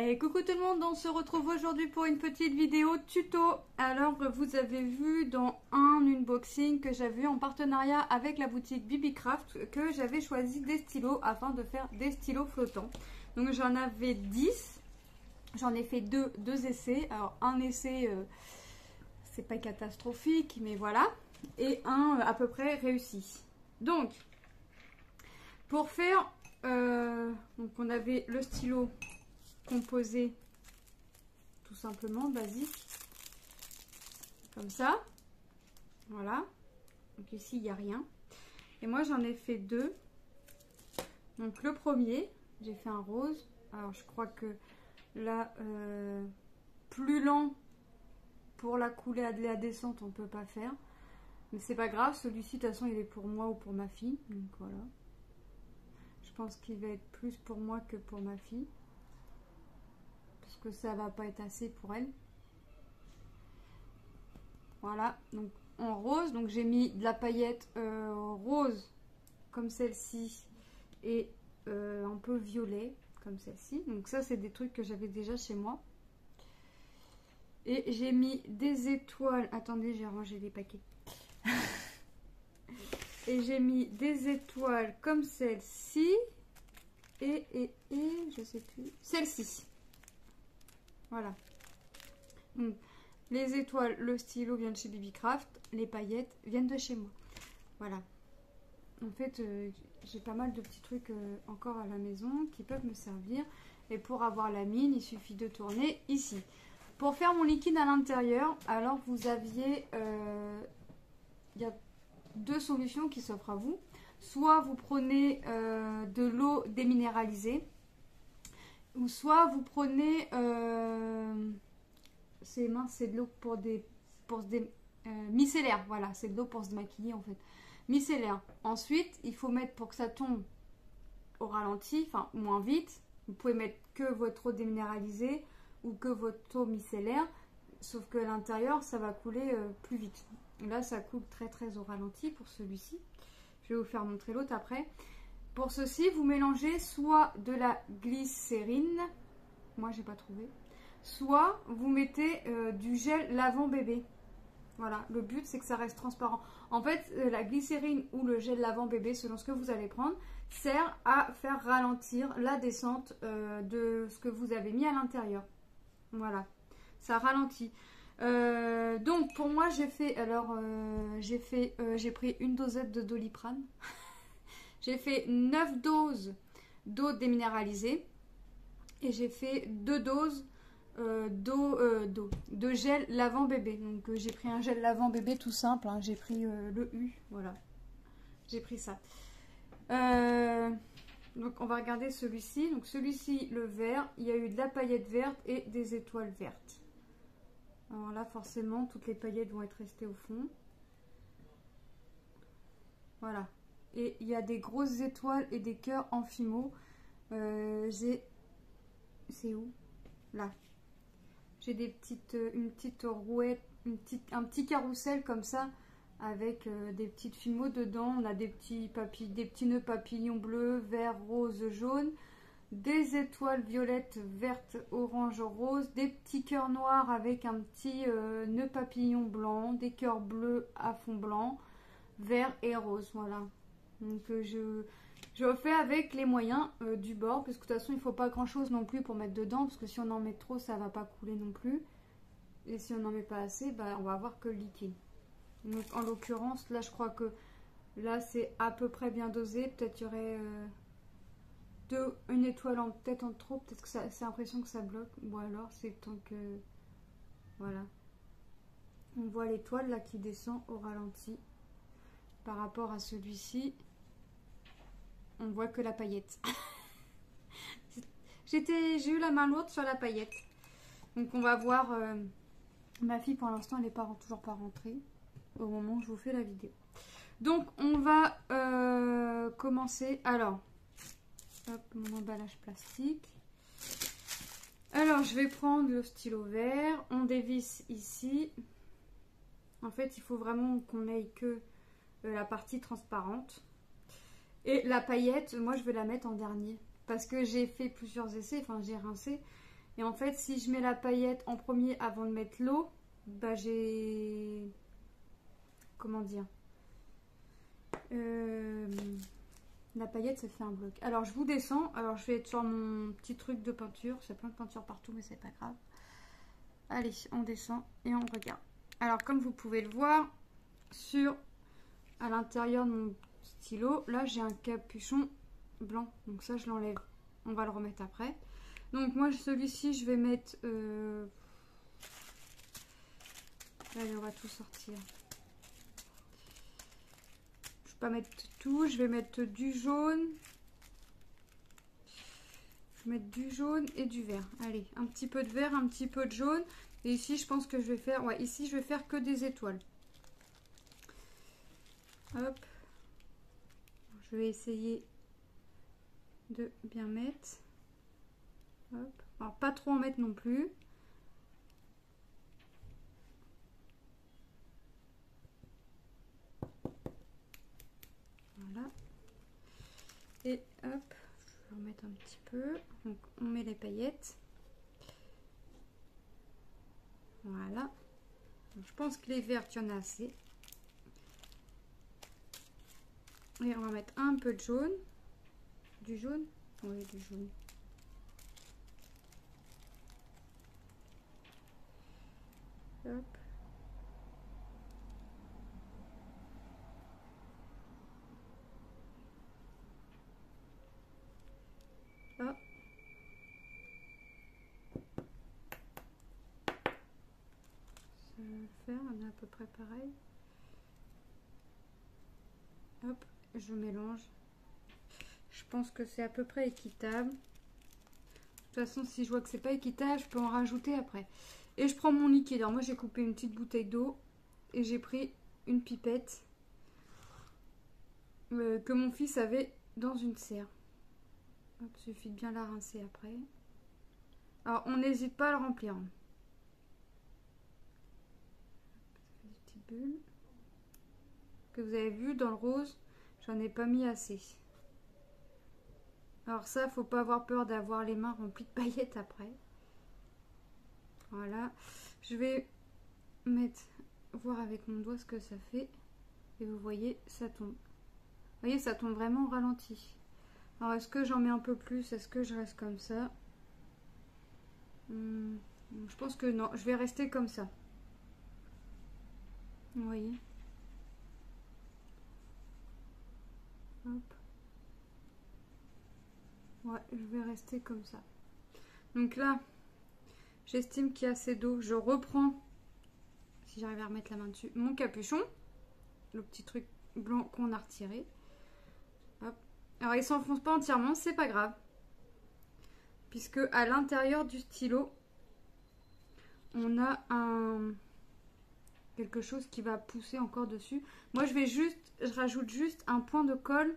Et coucou tout le monde, on se retrouve aujourd'hui pour une petite vidéo tuto. Alors vous avez vu dans un unboxing que j'avais en partenariat avec la boutique BBcraft que j'avais choisi des stylos afin de faire des stylos flottants. Donc j'en avais 10, j'en ai fait deux essais. Alors un essai c'est pas catastrophique mais voilà, et un à peu près réussi. Donc pour faire, donc on avait le stylo composé tout simplement basique comme ça, voilà. Donc ici il n'y a rien et moi j'en ai fait deux. Donc le premier j'ai fait un rose. Alors je crois que là plus lent pour la coulée à la descente on peut pas faire, mais c'est pas grave, celui-ci de toute façon il est pour moi ou pour ma fille, donc voilà. Je pense qu'il va être plus pour moi que pour ma fille parce que ça va pas être assez pour elle. Voilà, donc en rose, donc j'ai mis de la paillette rose comme celle-ci et un peu violet comme celle-ci. Donc ça c'est des trucs que j'avais déjà chez moi. Et j'ai mis des étoiles, attendez j'ai rangé les paquets. Et j'ai mis des étoiles comme celle-ci et je sais plus, celle-ci. Voilà. Donc les étoiles, le stylo vient de chez BBcraft, les paillettes viennent de chez moi. Voilà. En fait, j'ai pas mal de petits trucs encore à la maison qui peuvent me servir. Et pour avoir la mine, il suffit de tourner ici. Pour faire mon liquide à l'intérieur, alors vous aviez, il y a deux solutions qui s'offrent à vous. Soit vous prenez de l'eau déminéralisée, ou soit vous prenez c'est de l'eau pour micellaire. Voilà, c'est de l'eau pour se maquiller en fait, micellaire. Ensuite il faut mettre, pour que ça tombe au ralenti, enfin moins vite, vous pouvez mettre que votre eau déminéralisée ou que votre eau micellaire, sauf que l'intérieur ça va couler plus vite. Là ça coule très au ralenti pour celui-ci. Je vais vous faire montrer l'autre après. Pour ceci vous mélangez soit de la glycérine, moi j'ai pas trouvé, soit vous mettez du gel lavant bébé. Voilà, le but c'est que ça reste transparent. En fait la glycérine ou le gel lavant bébé, selon ce que vous allez prendre, sert à faire ralentir la descente de ce que vous avez mis à l'intérieur. Voilà, ça ralentit. Donc pour moi j'ai fait, alors j'ai pris une dosette de Doliprane. J'ai fait 9 doses d'eau déminéralisée et j'ai fait 2 doses de gel lavant bébé. Donc j'ai pris un gel lavant bébé tout simple, hein. J'ai pris le U, voilà, j'ai pris ça. Donc on va regarder celui-ci. Donc celui-ci, le vert, il y a eu de la paillette verte et des étoiles vertes. Alors là forcément toutes les paillettes vont être restées au fond. Voilà. Et il y a des grosses étoiles et des cœurs en fimo. C'est où? Là. J'ai une petite rouette, un petit carrousel comme ça, avec des petites fimos dedans. On a des petits nœuds papillons bleus, vert, rose, jaune, des étoiles violettes, vertes, orange, rose, des petits cœurs noirs avec un petit nœud papillon blanc, des cœurs bleus à fond blanc, vert et rose. Voilà. Donc je fais avec les moyens du bord, parce que de toute façon il ne faut pas grand chose non plus pour mettre dedans, parce que si on en met trop ça va pas couler non plus, et si on n'en met pas assez, bah, on va avoir que le liquide. Donc en l'occurrence là je crois que là c'est à peu près bien dosé. Peut-être il y aurait une étoile peut-être en trop, peut-être que c'est l'impression que ça bloque, ou alors c'est tant que voilà, on voit l'étoile là qui descend au ralenti. Par rapport à celui-ci, on voit que la paillette. J'ai eu la main lourde sur la paillette. Donc on va voir. Ma fille pour l'instant elle n'est toujours pas rentrée au moment où je vous fais la vidéo. Donc on va commencer. Alors, hop, mon emballage plastique. Alors je vais prendre le stylo vert. On dévisse ici. En fait il faut vraiment qu'on ait que la partie transparente. Et la paillette, moi je vais la mettre en dernier. Parce que j'ai fait plusieurs essais, enfin j'ai rincé. Et en fait, si je mets la paillette en premier avant de mettre l'eau, bah j'ai... Comment dire, la paillette ça fait un bloc. Alors je vous descends. Alors je vais être sur mon petit truc de peinture. C'est plein de peinture partout mais c'est pas grave. Allez, on descend et on regarde. Alors comme vous pouvez le voir, à l'intérieur de mon stylo, là j'ai un capuchon blanc. Donc ça je l'enlève. On va le remettre après. Donc moi celui-ci je vais mettre... Allez, on va tout sortir. Je vais pas mettre tout, je vais mettre du jaune. Je vais mettre du jaune et du vert. Allez, un petit peu de vert, un petit peu de jaune. Et ici, je pense que je vais faire... Ouais, ici, je vais faire que des étoiles. Hop. Je vais essayer de bien mettre. Hop. Alors, pas trop en mettre non plus. Voilà. Et hop, je vais remettre un petit peu. Donc, on met les paillettes. Voilà. Donc, je pense que les verts, il y en a assez. Et on va mettre un peu de jaune. Du jaune? Oui, du jaune. Hop. Hop. Ça va le faire, on est à peu près pareil. Hop, je mélange. Je pense que c'est à peu près équitable. De toute façon, si je vois que c'est pas équitable, je peux en rajouter après. Et je prends mon liquide. Alors moi, j'ai coupé une petite bouteille d'eau et j'ai pris une pipette que mon fils avait dans une serre. Hop, il suffit de bien la rincer après. Alors, on n'hésite pas à le remplir. Ça fait des petites bulles. Que vous avez vu dans le rose, j'en ai pas mis assez. Alors ça, faut pas avoir peur d'avoir les mains remplies de paillettes après. Voilà. Je vais voir avec mon doigt ce que ça fait. Et vous voyez, ça tombe. Vous voyez, ça tombe vraiment au ralenti. Alors, est-ce que j'en mets un peu plus? Est-ce que je reste comme ça? Je pense que non. Je vais rester comme ça. Vous voyez? Hop. Ouais, je vais rester comme ça. Donc là, j'estime qu'il y a assez d'eau. Je reprends, si j'arrive à remettre la main dessus, mon capuchon. Le petit truc blanc qu'on a retiré. Hop. Alors, il s'enfonce pas entièrement, c'est pas grave. Puisque à l'intérieur du stylo, on a quelque chose qui va pousser encore dessus. Moi, je rajoute juste un point de colle.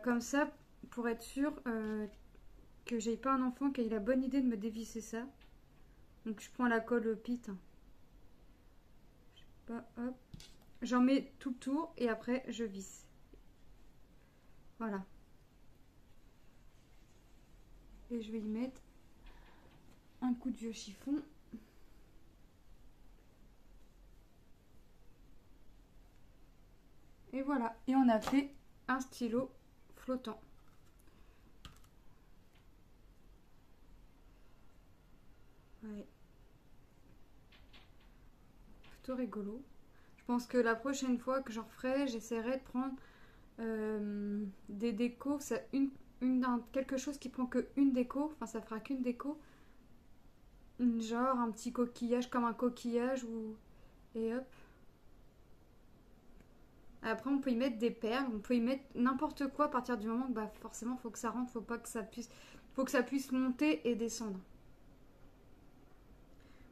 Comme ça, pour être sûr que j'ai pas un enfant qui ait la bonne idée de me dévisser ça. Donc je prends la colle Pite. Je sais pas, hop. J'en mets tout le tour et après je visse. Voilà. Et je vais y mettre un coup de vieux chiffon. Et voilà. Et on a fait un stylo flottant. Ouais. Plutôt rigolo. Je pense que la prochaine fois que j'en referai, j'essaierai de prendre des décos. Quelque chose qui prend que une déco. Enfin, ça fera qu'une déco. Genre un petit coquillage, comme un coquillage. Et hop. Après, on peut y mettre des perles. On peut y mettre n'importe quoi à partir du moment que bah, forcément, il faut que ça rentre. Faut que ça puisse monter et descendre.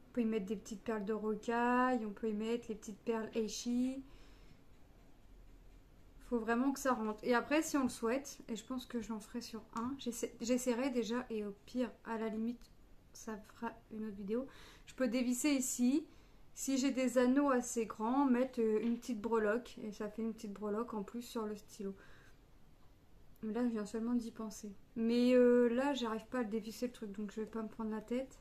On peut y mettre des petites perles de rocaille, on peut y mettre les petites perles Eishi. Il faut vraiment que ça rentre. Et après, si on le souhaite, et je pense que je l'en ferai sur un, j'essaierai déjà, et au pire, à la limite, ça fera une autre vidéo. Je peux dévisser ici. Si j'ai des anneaux assez grands, mettre une petite breloque, et ça fait une petite breloque en plus sur le stylo. Là, je viens seulement d'y penser. Mais là, j'arrive pas à le dévisser le truc, donc je vais pas me prendre la tête.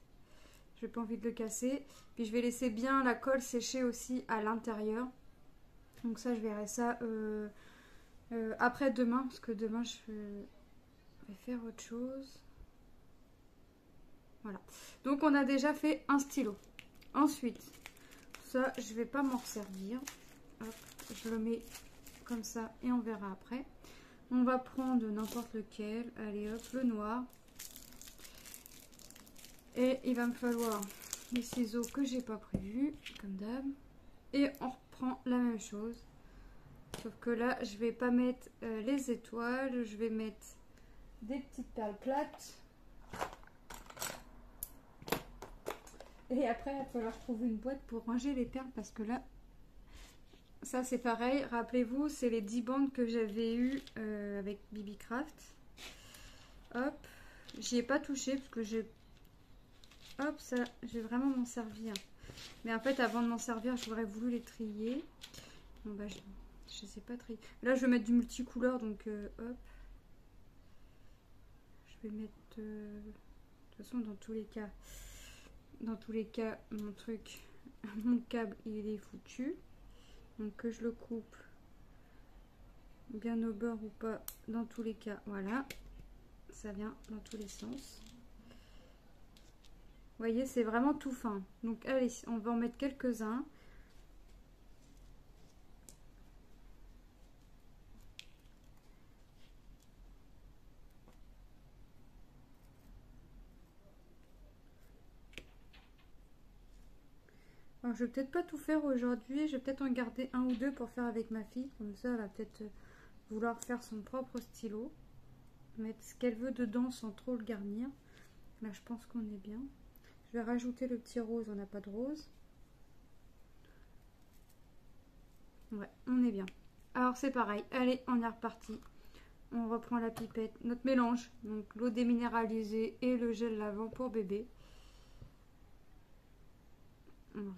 J'ai pas envie de le casser. Puis je vais laisser bien la colle sécher aussi à l'intérieur. Donc ça, je verrai ça après demain, parce que demain, je vais faire autre chose. Voilà. Donc on a déjà fait un stylo. Ensuite, ça, je vais pas m'en resservir. Hop, je le mets comme ça et on verra après. On va prendre n'importe lequel. Allez hop, le noir. Et il va me falloir les ciseaux que j'ai pas prévus, comme d'hab. Et on reprend la même chose. Sauf que là, je vais pas mettre les étoiles. Je vais mettre des petites perles plates. Et après, il va falloir trouver une boîte pour ranger les perles. Parce que là, ça c'est pareil. Rappelez-vous, c'est les 10 bandes que j'avais eues avec BBCraft. Hop. J'y ai pas touché parce que j'ai... Hop, ça, je vais vraiment m'en servir. Mais en fait, avant de m'en servir, j'aurais voulu les trier. Bon, bah, je sais pas trier. Là, je vais mettre du multicouleur, donc hop. Je vais mettre... de toute façon, dans tous les cas, mon truc, mon câble, il est foutu. Donc, que je le coupe bien au bord ou pas, dans tous les cas, voilà. Ça vient dans tous les sens. Vous voyez, c'est vraiment tout fin. Donc, allez, on va en mettre quelques-uns. Alors, je vais peut-être pas tout faire aujourd'hui. Je vais peut-être en garder un ou deux pour faire avec ma fille. Comme ça, elle va peut-être vouloir faire son propre stylo. Mettre ce qu'elle veut dedans sans trop le garnir. Là, je pense qu'on est bien. Je vais rajouter le petit rose. On n'a pas de rose. Ouais, on est bien. Alors, c'est pareil. Allez, on est reparti. On reprend la pipette. Notre mélange. Donc, l'eau déminéralisée et le gel lavant pour bébé.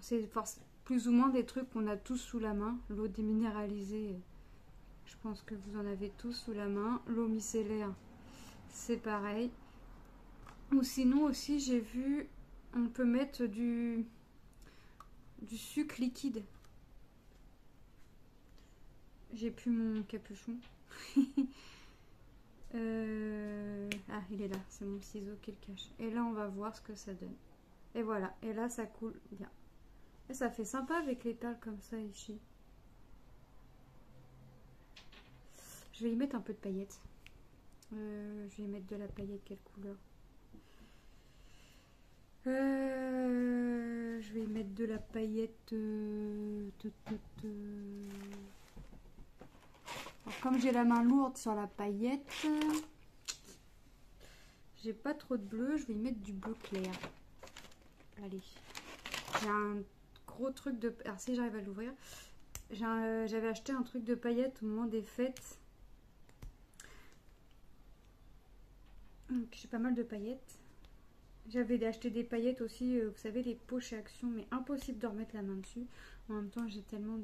C'est plus ou moins des trucs qu'on a tous sous la main. L'eau déminéralisée, je pense que vous en avez tous sous la main. L'eau micellaire, c'est pareil. Ou sinon aussi, j'ai vu, on peut mettre du sucre liquide. J'ai plus mon capuchon. Ah, il est là, c'est mon ciseau qui le cache. Et là, on va voir ce que ça donne. Et voilà, et là, ça coule bien. Et ça fait sympa avec les perles comme ça ici. Je vais y mettre un peu de paillettes. Je vais y mettre de la paillette, quelle couleur? Je vais y mettre de la paillette. Alors, comme j'ai la main lourde sur la paillette, j'ai pas trop de bleu, je vais y mettre du bleu clair. Allez, j'ai un gros truc de... Alors si j'arrive à l'ouvrir, j'avais acheté un truc de paillettes au moment des fêtes. Donc j'ai pas mal de paillettes. J'avais acheté des paillettes aussi, vous savez, les pots chez Action, mais impossible de remettre la main dessus. En même temps, j'ai tellement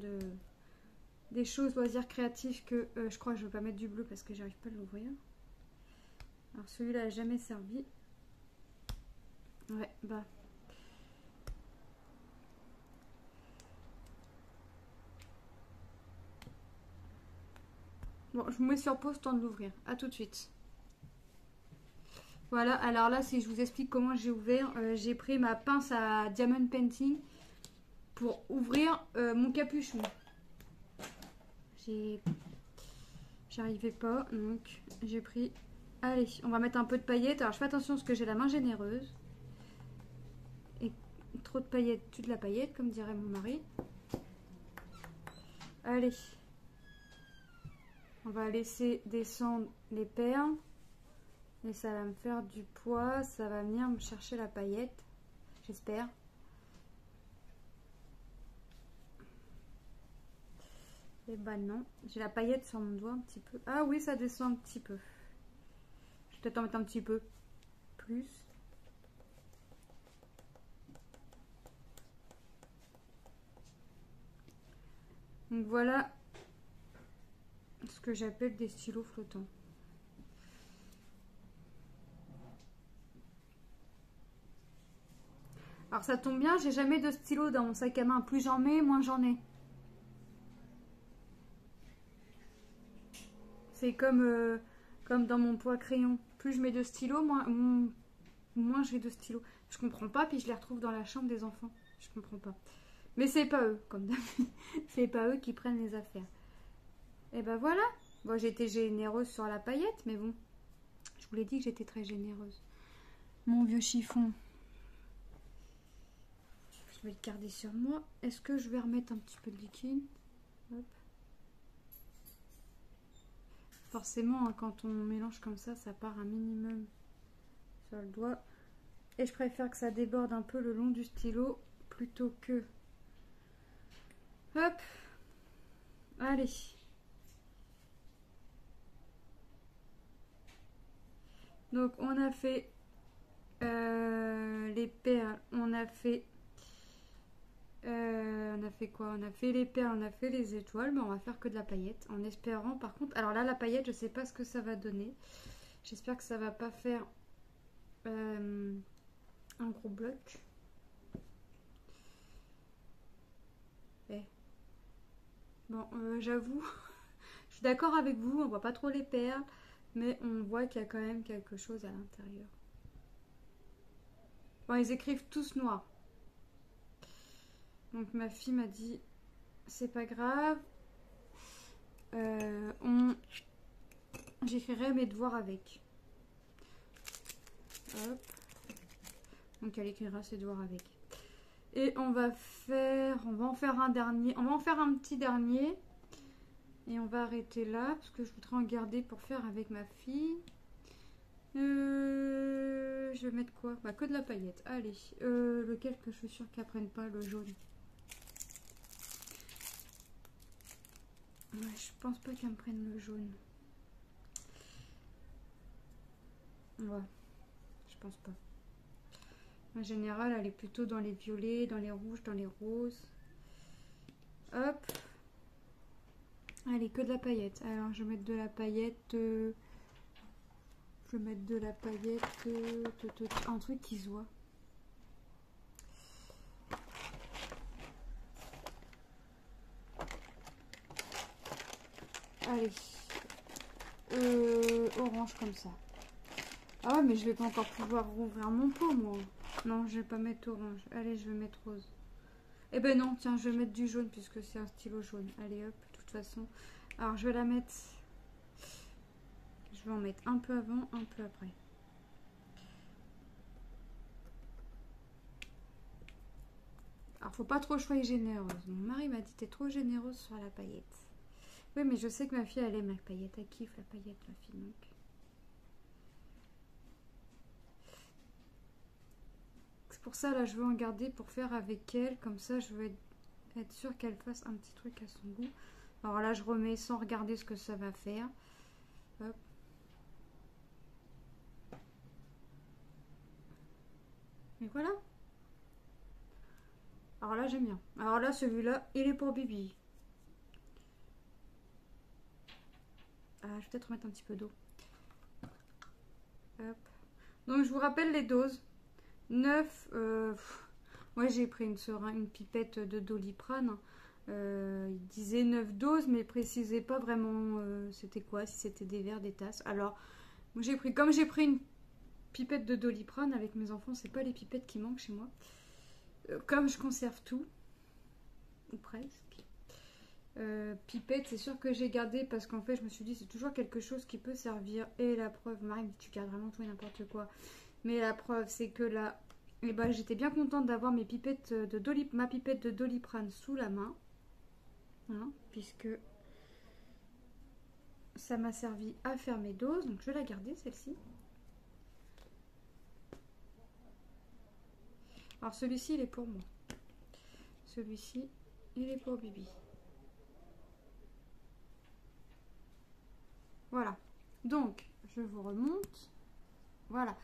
des choses loisirs créatifs que je crois que je ne vais pas mettre du bleu parce que j'arrive pas à l'ouvrir. Alors celui-là n'a jamais servi. Ouais, bah... Bon, je vous mets sur pause, temps de l'ouvrir. A tout de suite. Voilà, alors là, si je vous explique comment j'ai ouvert, j'ai pris ma pince à Diamond Painting pour ouvrir mon capuchon. J'arrivais pas, donc j'ai pris... Allez, on va mettre un peu de paillettes. Alors, je fais attention parce que j'ai la main généreuse. Et trop de paillettes, tue de la paillette, comme dirait mon mari. Allez. On va laisser descendre les perles. Et ça va me faire du poids. Ça va venir me chercher la paillette. J'espère. Et bah non. J'ai la paillette sur mon doigt un petit peu. Ah oui, ça descend un petit peu. Je vais peut-être en mettre un petit peu plus. Donc voilà ce que j'appelle des stylos flottants. Alors ça tombe bien, j'ai jamais de stylo dans mon sac à main. Plus j'en mets, moins j'en ai. C'est comme dans mon poids crayon. Plus je mets de stylos, moins j'ai de stylos. Je comprends pas, puis je les retrouve dans la chambre des enfants. Je comprends pas. Mais c'est pas eux, comme d'habitude. C'est pas eux qui prennent les affaires. Et ben voilà. Bon, j'étais généreuse sur la paillette, mais bon. Je vous l'ai dit que j'étais très généreuse. Mon vieux chiffon. Je vais le garder sur moi. Est-ce que je vais remettre un petit peu de liquide? Hop. Forcément, hein, quand on mélange comme ça part un minimum sur le doigt. Et je préfère que ça déborde un peu le long du stylo plutôt que... Hop. Allez. Donc on a fait les perles, on a fait quoi? On a fait les perles, on a fait les étoiles, mais on va faire que de la paillette en espérant. Par contre, alors là la paillette, je sais pas ce que ça va donner. J'espère que ça va pas faire un gros bloc. Bon, j'avoue, je suis d'accord avec vous, on voit pas trop les perles, mais on voit qu'il y a quand même quelque chose à l'intérieur. Bon, ils écrivent tous noir. Donc ma fille m'a dit, c'est pas grave, j'écrirai mes devoirs avec. Hop. Donc elle écrira ses devoirs avec. Et on va en faire un dernier, on va en faire un petit dernier. Et on va arrêter là, parce que je voudrais en garder pour faire avec ma fille. Je vais mettre quoi? Bah, que de la paillette. Allez, lequel que je suis sûre qu'elle prenne pas, le jaune. Ouais, je pense pas qu'elle me prenne le jaune. Ouais, je pense pas. En général, elle est plutôt dans les violets, dans les rouges, dans les roses. Hop. Allez, que de la paillette. Alors, je vais mettre de la paillette. Je vais mettre de la paillette. Un truc qui se voit. Allez. Orange comme ça. Ah ouais, mais je vais pas encore pouvoir rouvrir mon pot, moi. Non, je vais pas mettre orange. Allez, je vais mettre rose. Eh ben non, tiens, je vais mettre du jaune puisque c'est un stylo jaune. Allez, hop, de toute façon. Alors, je vais la mettre... Je vais en mettre un peu avant, un peu après. Alors, faut pas trop choisir généreuse. Mon mari m'a dit, t'es trop généreuse sur la paillette. Oui, mais je sais que ma fille, elle aime la paillette. Elle kiffe la paillette, ma fille, donc... C'est pour ça, là, je veux en garder pour faire avec elle. Comme ça, je veux être sûre qu'elle fasse un petit truc à son goût. Alors là, je remets sans regarder ce que ça va faire. Hop. Et voilà. Alors là, j'aime bien. Alors là, celui-là, il est pour Bibi. Ah, je vais peut-être remettre un petit peu d'eau. Hop. Donc, je vous rappelle les doses. 9, moi j'ai pris une pipette de Doliprane. Il disait 9 doses, mais il précisait pas vraiment c'était quoi, si c'était des verres, des tasses. Alors, comme j'ai pris une pipette de Doliprane avec mes enfants, c'est pas les pipettes qui manquent chez moi. Comme je conserve tout, ou presque. Pipette, c'est sûr que j'ai gardé parce qu'en fait, je me suis dit, c'est toujours quelque chose qui peut servir. Et la preuve, Marie me dit, tu gardes vraiment tout et n'importe quoi. Mais la preuve, c'est que là, eh ben, j'étais bien contente d'avoir ma pipette de Doliprane sous la main. Hein, puisque ça m'a servi à faire mes doses. Donc, je vais la garder, celle-ci. Alors, celui-ci, il est pour moi. Celui-ci, il est pour Bibi. Voilà. Donc, je vous remonte. Voilà.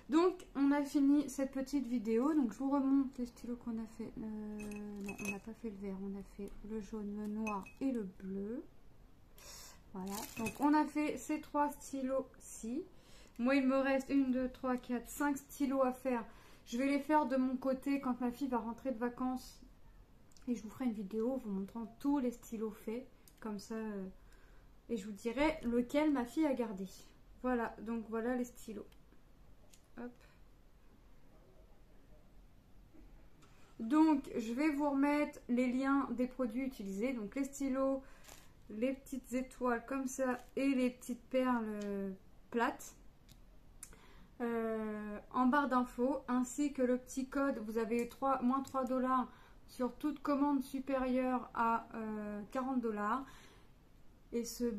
Donc, on a fini cette petite vidéo. Donc, je vous remonte les stylos qu'on a fait. Non, on n'a pas fait le vert. On a fait le jaune, le noir et le bleu. Voilà. Donc, on a fait ces 3 stylos-ci. Moi, il me reste 1, 2, 3, 4, 5 stylos à faire. Je vais les faire de mon côté quand ma fille va rentrer de vacances. Et je vous ferai une vidéo vous montrant tous les stylos faits. Comme ça. Et je vous dirai lequel ma fille a gardé. Voilà, donc voilà les stylos. Hop. Donc, je vais vous remettre les liens des produits utilisés. Donc, les stylos, les petites étoiles comme ça et les petites perles plates. En barre d'infos, ainsi que le petit code. Vous avez moins 3 $ sur toute commande supérieure à 40 $. Et ce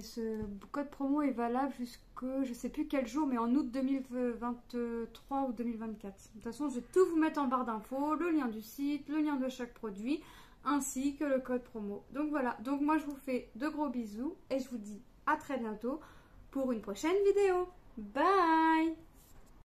ce code promo est valable jusqu'au, je sais plus quel jour, mais en août 2023 ou 2024. De toute façon, je vais tout vous mettre en barre d'infos, le lien du site, le lien de chaque produit, ainsi que le code promo. Donc voilà, donc moi je vous fais de gros bisous et je vous dis à très bientôt pour une prochaine vidéo. Bye!